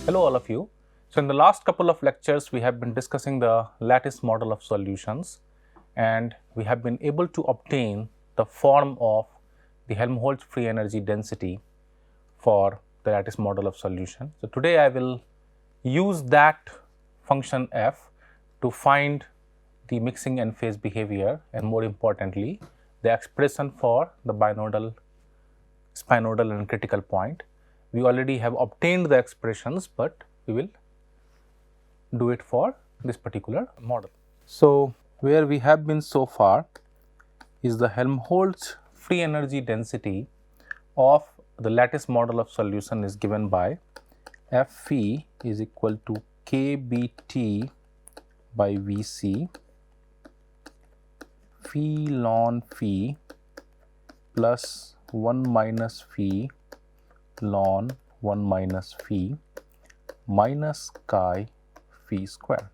Hello all of you. So in the last couple of lectures we have been discussing the lattice model of solutions, and we have been able to obtain the form of the Helmholtz free energy density for the lattice model of solution. So today I will use that function f to find the mixing and phase behavior, and more importantly the expression for the binodal, spinodal and critical point. We already have obtained the expressions, but we will do it for this particular model. So where we have been so far is the Helmholtz free energy density of the lattice model of solution is given by F phi is equal to kBt by Vc phi ln phi plus 1 minus phi ln 1 minus phi minus chi phi square.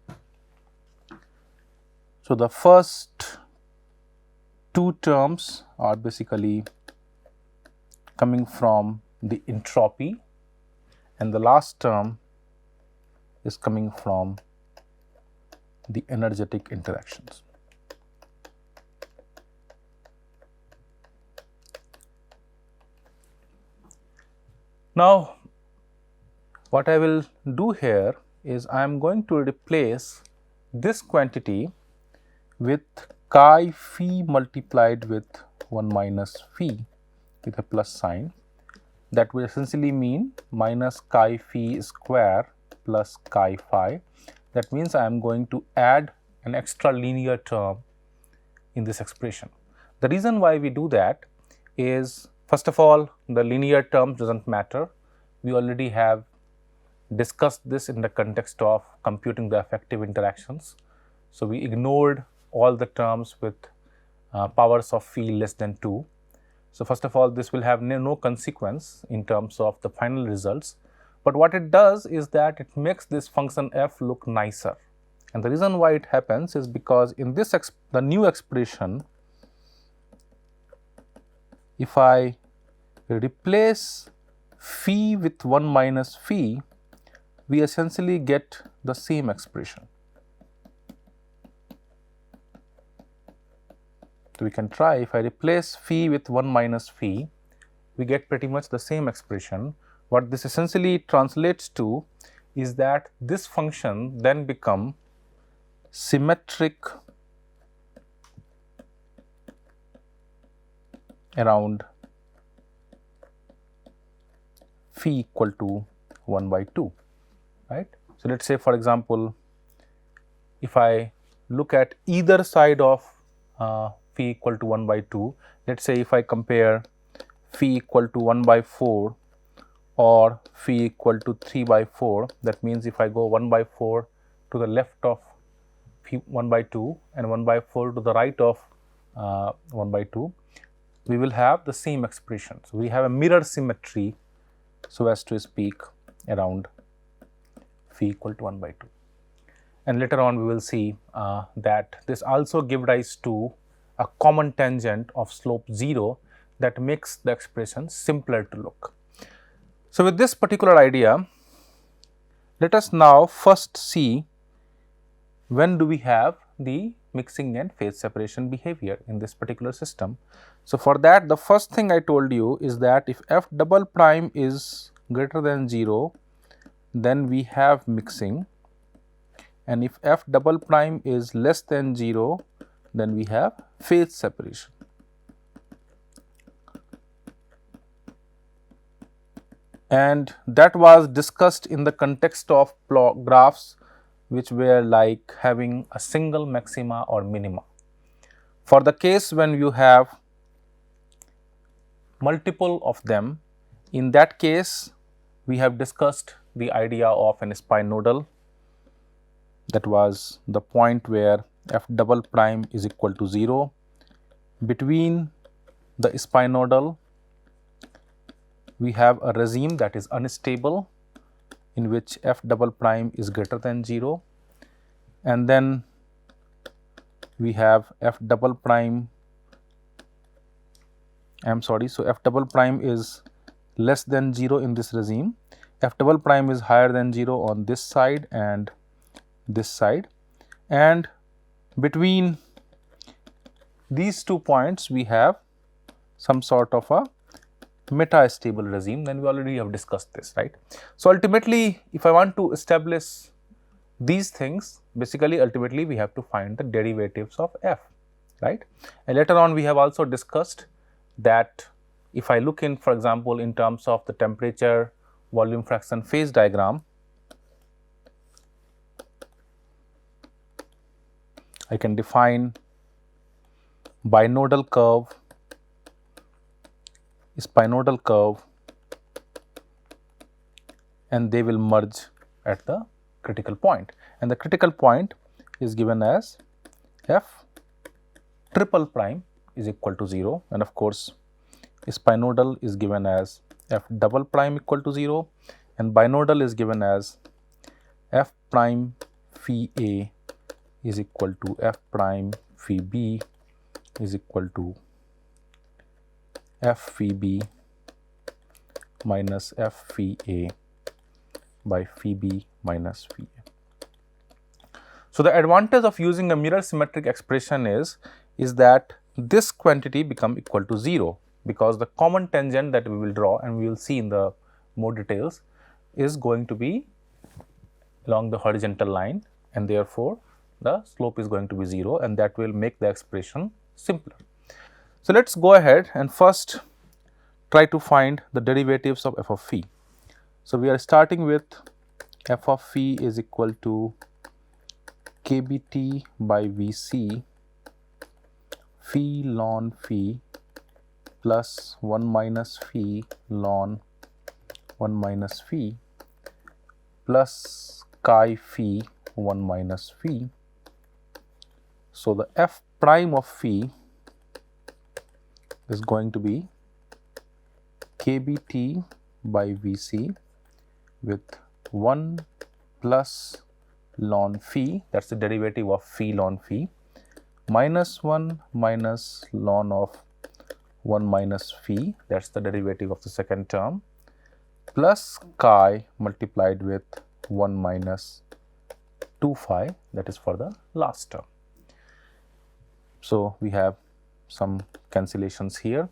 So the first two terms are basically coming from the entropy, and the last term is coming from the energetic interactions. Now what I will do here is I am going to replace this quantity with chi phi multiplied with 1 minus phi with a plus sign. That will essentially mean minus chi phi square plus chi phi. That means I am going to add an extra linear term in this expression. The reason why we do that is, first of all, the linear terms doesn't matter. We already have discussed this in the context of computing the effective interactions. So we ignored all the terms with powers of phi less than 2. So first of all, this will have no consequence in terms of the final results, but what it does is that it makes this function f look nicer. And the reason why it happens is because in this the new expression, if I replace phi with 1 minus phi, we essentially get the same expression. So we can try. If I replace phi with 1 minus phi, we get pretty much the same expression. What this essentially translates to is that this function then become symmetric around phi equal to 1 by 2, right. So let's say, for example, if I look at either side of phi equal to 1 by 2, let's say if I compare phi equal to 1 by 4 or phi equal to 3 by 4, that means if I go 1 by 4 to the left of phi 1 by 2 and 1 by 4 to the right of 1 by 2, we will have the same expression. So we have a mirror symmetry, so as to speak, around phi equal to 1 by 2. And later on we will see that this also gives rise to a common tangent of slope 0 that makes the expression simpler to look. So with this particular idea, let us now first see when do we have the mixing and phase separation behavior in this particular system. So for that, the first thing I told you is that if f double prime is greater than 0, then we have mixing, and if f double prime is less than 0, then we have phase separation. And that was discussed in the context of graphs which were like having a single maxima or minima. For the case when you have multiple of them, in that case we have discussed the idea of an spinodal. That was the point where f double prime is equal to 0. Between the spinodal, we have a regime that is unstable, in which f double prime is greater than 0, and then we have f double prime, so f double prime is less than 0 in this regime, f double prime is higher than 0 on this side and this side, and between these 2 points we have some sort of a meta-stable regime. Then we already have discussed this, right. So, ultimately if I want to establish these things, basically ultimately we have to find the derivatives of f, right. And later on we have also discussed that if I look in, for example, in terms of the temperature volume fraction phase diagram, I can define binodal curve, spinodal curve, and they will merge at the critical point, and the critical point is given as f triple prime is equal to 0, and of course spinodal is given as f double prime equal to 0, and binodal is given as f prime phi a is equal to f prime phi b is equal to f phi b minus f phi a by phi b minus phi a. So, the advantage of using a mirror symmetric expression is that this quantity become equal to 0, because the common tangent that we will draw, and we will see in the more details, is going to be along the horizontal line, and therefore, the slope is going to be 0, and that will make the expression simpler. So, let us go ahead and first try to find the derivatives of f of phi. So, we are starting with f of phi is equal to kBt by Vc phi ln phi plus 1 minus phi ln 1 minus phi plus chi phi 1 minus phi. So, the f prime of phi is going to be kBt by Vc with 1 plus ln phi, that is the derivative of phi ln phi, minus 1 minus ln of 1 minus phi, that is the derivative of the second term, plus chi multiplied with 1 minus 2 phi, that is for the last term. So, we have some cancellations here.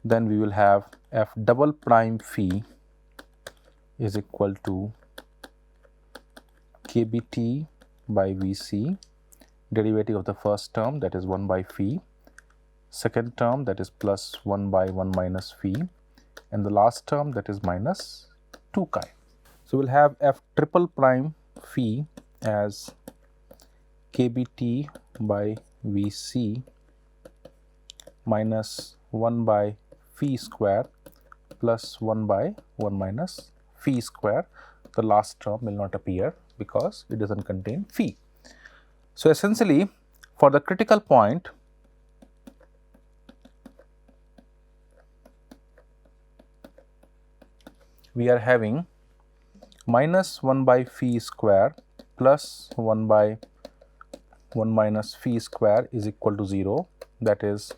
Then we will have f double prime phi is equal to kBt by Vc, derivative of the first term, that is 1 by phi, second term, that is plus 1 by 1 minus phi, and the last term, that is minus 2 chi. So, we will have f triple prime phi as kBt by Vc minus 1 by phi square plus 1 by 1 minus phi square. The last term will not appear because it does not contain phi. So, essentially for the critical point, we are having minus 1 by phi square plus 1 by 1 minus phi square is equal to 0, that is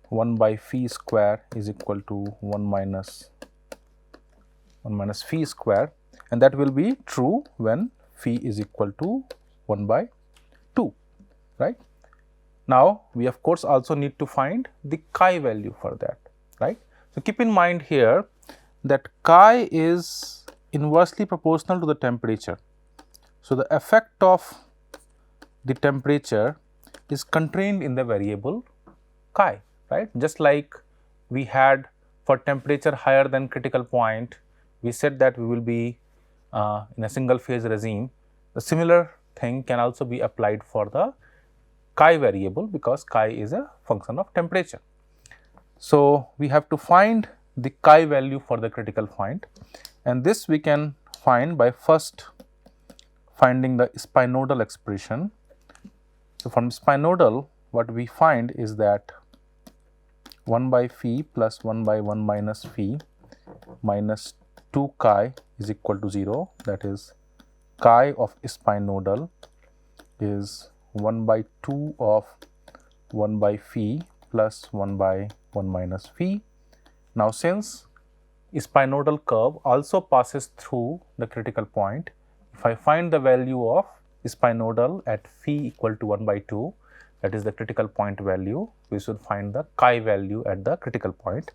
1 by phi square is equal to 1 minus phi square, and that will be true when phi is equal to 1 by 2, right. Now, we of course also need to find the chi value for that, right. So, keep in mind here that chi is inversely proportional to the temperature. So, the effect of the temperature is contained in the variable chi, right. Just like we had for temperature higher than critical point, we said that we will be in a single phase regime. The similar thing can also be applied for the chi variable, because chi is a function of temperature. So, we have to find the chi value for the critical point, and this we can find by first finding the spinodal expression. So, from spinodal, what we find is that 1 by phi plus 1 by 1 minus phi minus 2 chi is equal to 0, that is chi of spinodal is 1 by 2 of 1 by phi plus 1 by 1 minus phi. Now, since spinodal curve also passes through the critical point. If I find the value of spinodal at phi equal to 1 by 2, that is the critical point value, we should find the chi value at the critical point,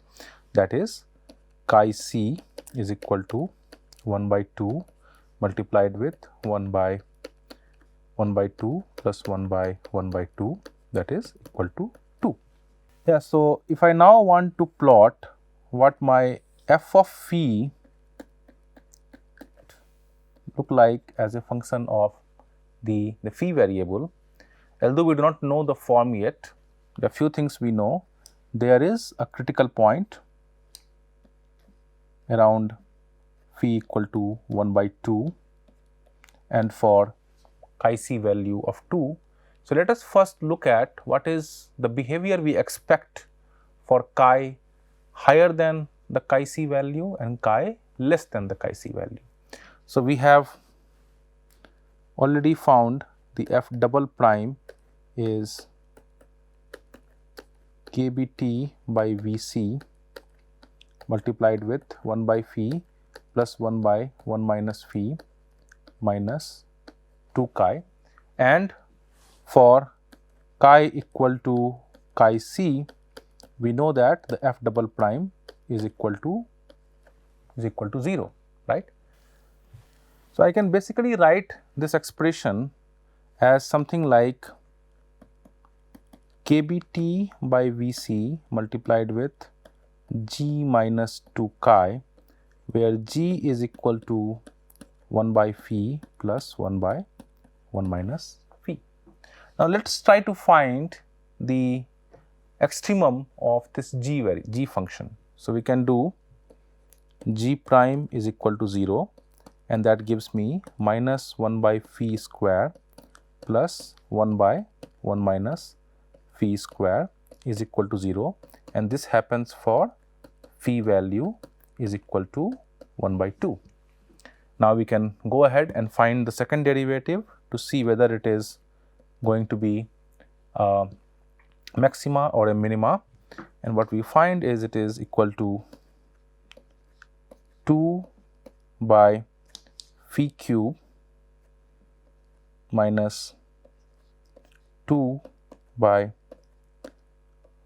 that is chi c is equal to 1 by 2 multiplied with 1 by 2 plus 1 by 1 by 2, that is equal to 2. Yeah, so if I now want to plot what my f of phi look like as a function of the phi variable, although we do not know the form yet, there are few things we know. There is a critical point around phi equal to 1 by 2 and for chi c value of 2. So, let us first look at what is the behavior we expect for chi higher than the chi c value and chi less than the chi c value. So, we have already found the f double prime is kbt by Vc multiplied with 1 by phi plus 1 by 1 minus phi minus 2 chi, and for chi equal to chi c, we know that the f double prime is equal to 0, right. So, I can basically write this expression as something like kbt by Vc multiplied with g minus 2 chi, where g is equal to 1 by phi plus 1 by 1 minus phi. Now, let us try to find the extremum of this g function. So, we can do g prime is equal to 0, and that gives me minus 1 by phi square plus 1 by 1 minus phi square is equal to 0, and this happens for phi value is equal to 1 by 2. Now, we can go ahead and find the second derivative to see whether it is going to be a maxima or a minima, and what we find is it is equal to 2 by phi cube minus 2 by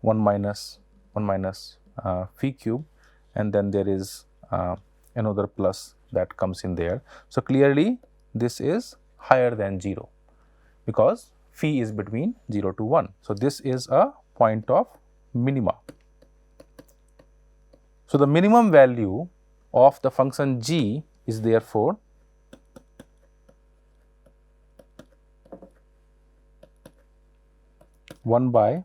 1 minus phi cube, and then there is another plus that comes in there. So, clearly this is higher than 0 because phi is between 0 to 1. So, this is a point of minima. So, the minimum value of the function g is therefore one by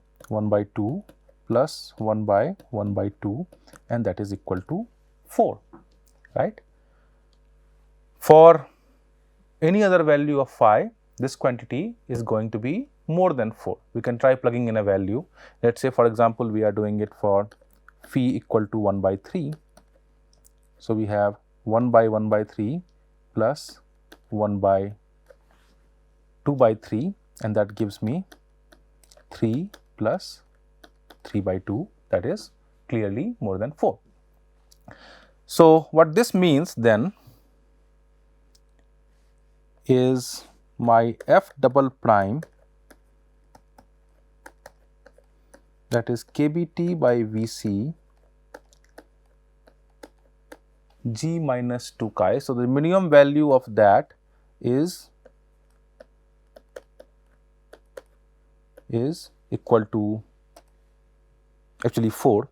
2 plus 1 by 1 by 2, and that is equal to 4, right. For any other value of phi, this quantity is going to be more than 4. We can try plugging in a value. Let us say, for example, we are doing it for phi equal to 1 by 3. So, we have 1 by 1 by 3 plus 1 by 2 by 3, and that gives me 3 plus 3 by 2, that is clearly more than 4. So, what this means then is my f double prime, that is kbt by Vc g minus 2 chi. So, the minimum value of that is equal to actually 4.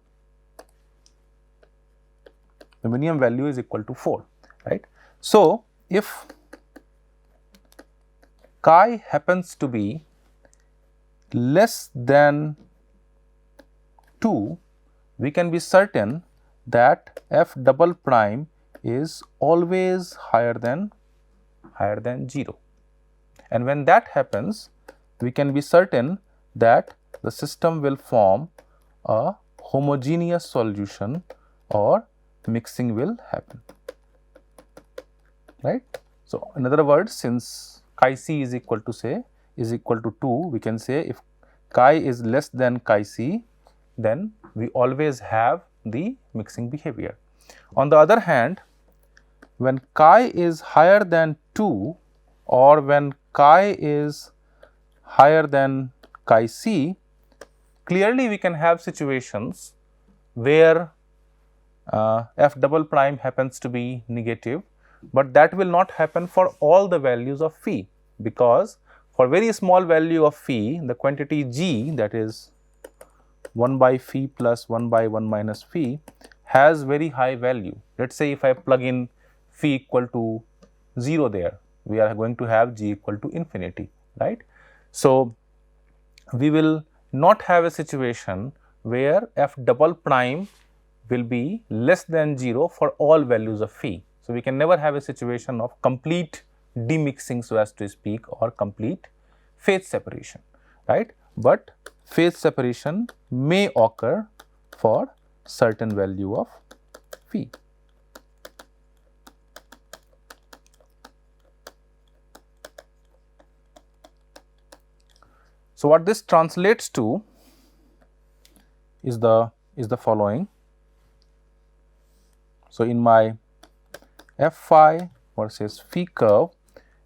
The minimum value is equal to 4, right. So, if chi happens to be less than 2, we can be certain that f double prime is always higher than 0, and when that happens, we can be certain that the system will form a homogeneous solution or mixing will happen, right. So, in other words, since chi c is equal to 2, we can say if chi is less than chi c, then we always have the mixing behavior. On the other hand, when chi is higher than 2 or when chi is higher than chi c, clearly we can have situations where f double prime happens to be negative, but that will not happen for all the values of phi, because for very small value of phi, the quantity g, that is 1 by phi plus 1 by 1 minus phi, has very high value. Let us say if I plug in phi equal to 0 there, we are going to have g equal to infinity, right. So, we will not have a situation where f double prime will be less than 0 for all values of phi. So, we can never have a situation of complete demixing, so as to speak, or complete phase separation, right. But phase separation may occur for certain value of phi. So, what this translates to is the following. So, in my f phi versus phi curve,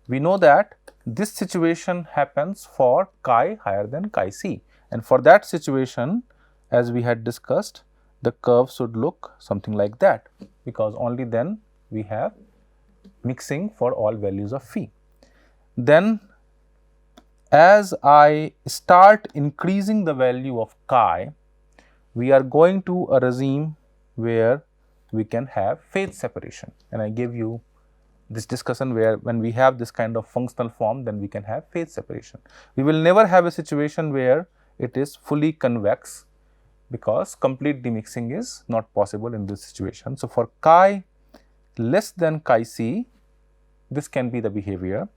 we know that this situation happens for chi higher than chi c, and for that situation, as we had discussed, the curve should look something like that, because only then we have mixing for all values of phi. Then as I start increasing the value of chi, we are going to a regime where we can have phase separation, and I gave you this discussion where when we have this kind of functional form, then we can have phase separation. We will never have a situation where it is fully convex, because complete demixing is not possible in this situation. So, for chi less than chi c, this can be the behavior.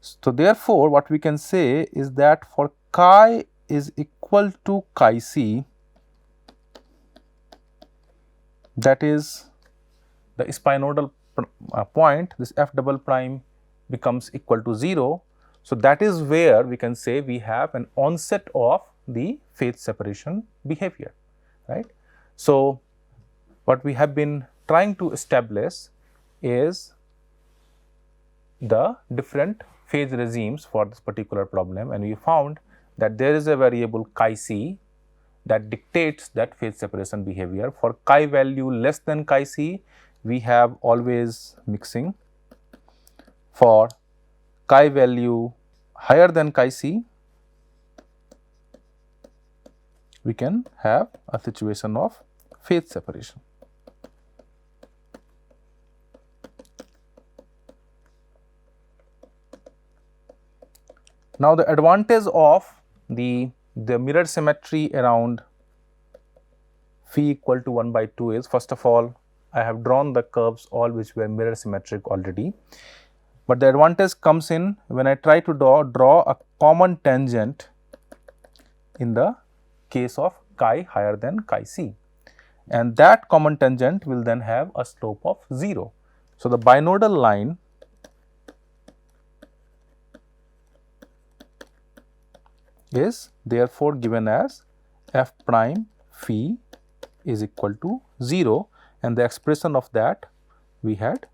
So, therefore, what we can say is that for chi is equal to chi c, that is the spinodal point, this f double prime becomes equal to 0. So, that is where we can say we have an onset of the phase separation behavior, right. So, what we have been trying to establish is the different phase regimes for this particular problem, and we found that there is a variable chi c that dictates that phase separation behavior. For chi value less than chi c, we have always mixing. For chi value higher than chi c, we can have a situation of phase separation. Now, the advantage of the mirror symmetry around phi equal to 1 by 2 is, first of all, I have drawn the curves all which were mirror symmetric already, but the advantage comes in when I try to draw a common tangent in the case of chi higher than chi c, and that common tangent will then have a slope of 0. So, the binodal line is therefore given as f prime phi is equal to 0, and the expression of that we had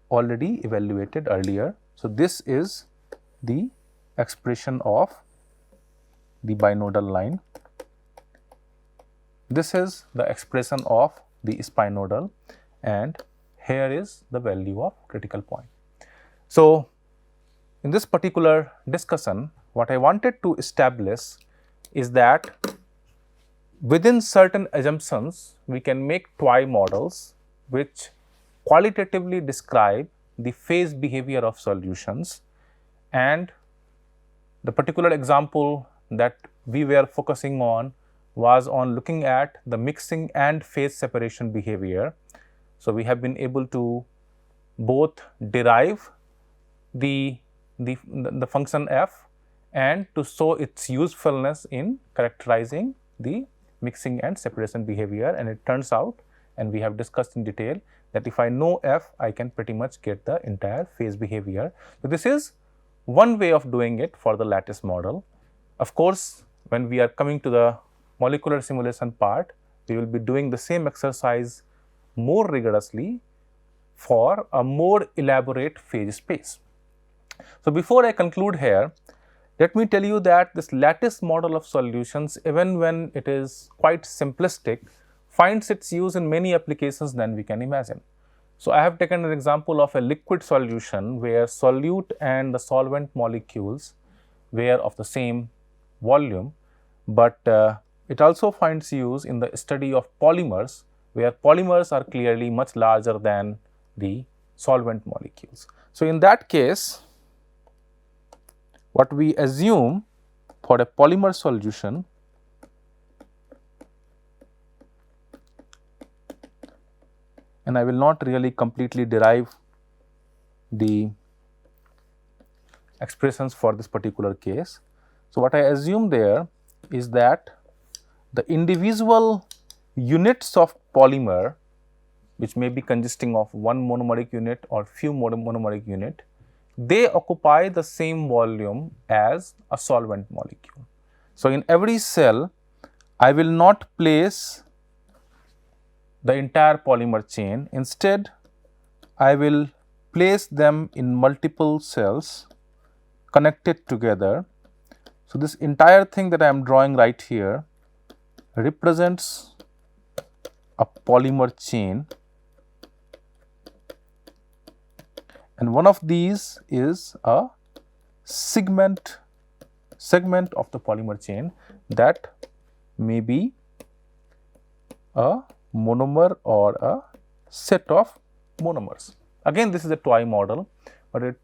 already evaluated earlier. So, this is the expression of the binodal line. This is the expression of the spinodal, and here is the value of critical point. So, in this particular discussion, what I wanted to establish is that within certain assumptions, we can make toy models which qualitatively describe the phase behavior of solutions, and the particular example that we were focusing on was on looking at the mixing and phase separation behavior. So, we have been able to both derive the function f and to show its usefulness in characterizing the mixing and separation behavior, and it turns out, and we have discussed in detail, that if I know f, I can pretty much get the entire phase behavior. So, this is one way of doing it for the lattice model. Of course, when we are coming to the molecular simulation part, we will be doing the same exercise more rigorously for a more elaborate phase space. So, before I conclude here, let me tell you that this lattice model of solutions, even when it is quite simplistic, finds its use in many applications than we can imagine. So, I have taken an example of a liquid solution where solute and the solvent molecules were of the same volume, but it also finds use in the study of polymers, where polymers are clearly much larger than the solvent molecules. So, in that case, what we assume for a polymer solution and I will not really completely derive the expressions for this particular case. So, what I assume there is that the individual units of polymer, which may be consisting of one monomeric unit or few monomeric unit, they occupy the same volume as a solvent molecule. So, in every cell, I will not place the entire polymer chain. Instead, I will place them in multiple cells connected together. So, this entire thing that I am drawing right here represents a polymer chain, and one of these is a segment of the polymer chain that may be a monomer or a set of monomers. Again, this is a toy model, but it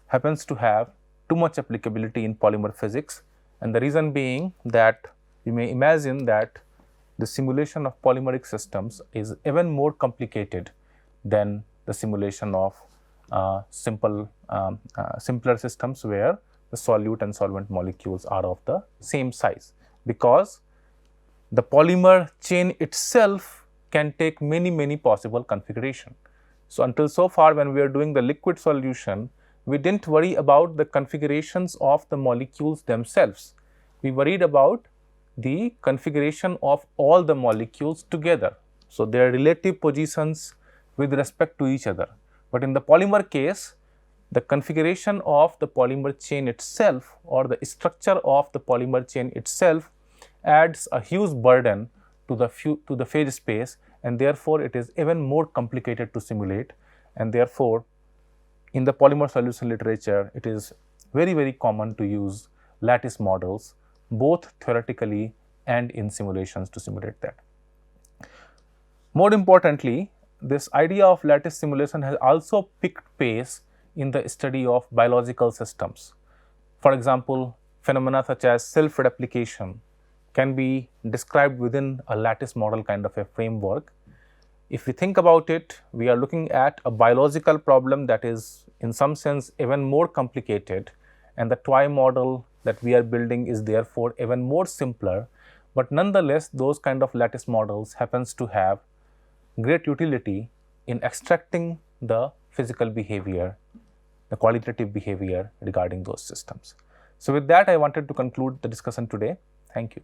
happens to have too much applicability in polymer physics, and the reason being that you may imagine that the simulation of polymeric systems is even more complicated than the simulation of simpler systems where the solute and solvent molecules are of the same size, because the polymer chain itself can take many possible configuration. So, until so far when we are doing the liquid solution, we did not worry about the configurations of the molecules themselves. We worried about the configuration of all the molecules together. So, their relative positions with respect to each other. But in the polymer case, the configuration of the polymer chain itself or the structure of the polymer chain itself adds a huge burden to the phase space, and therefore, it is even more complicated to simulate, and therefore, in the polymer solution literature, it is very common to use lattice models both theoretically and in simulations to simulate that. More importantly, this idea of lattice simulation has also picked pace in the study of biological systems. For example, phenomena such as self-replication can be described within a lattice model kind of a framework. If we think about it, we are looking at a biological problem that is in some sense even more complicated, and the toy model that we are building is therefore even more simpler, but nonetheless those kind of lattice models happens to have great utility in extracting the physical behavior, the qualitative behavior regarding those systems. So, with that I wanted to conclude the discussion today. Thank you.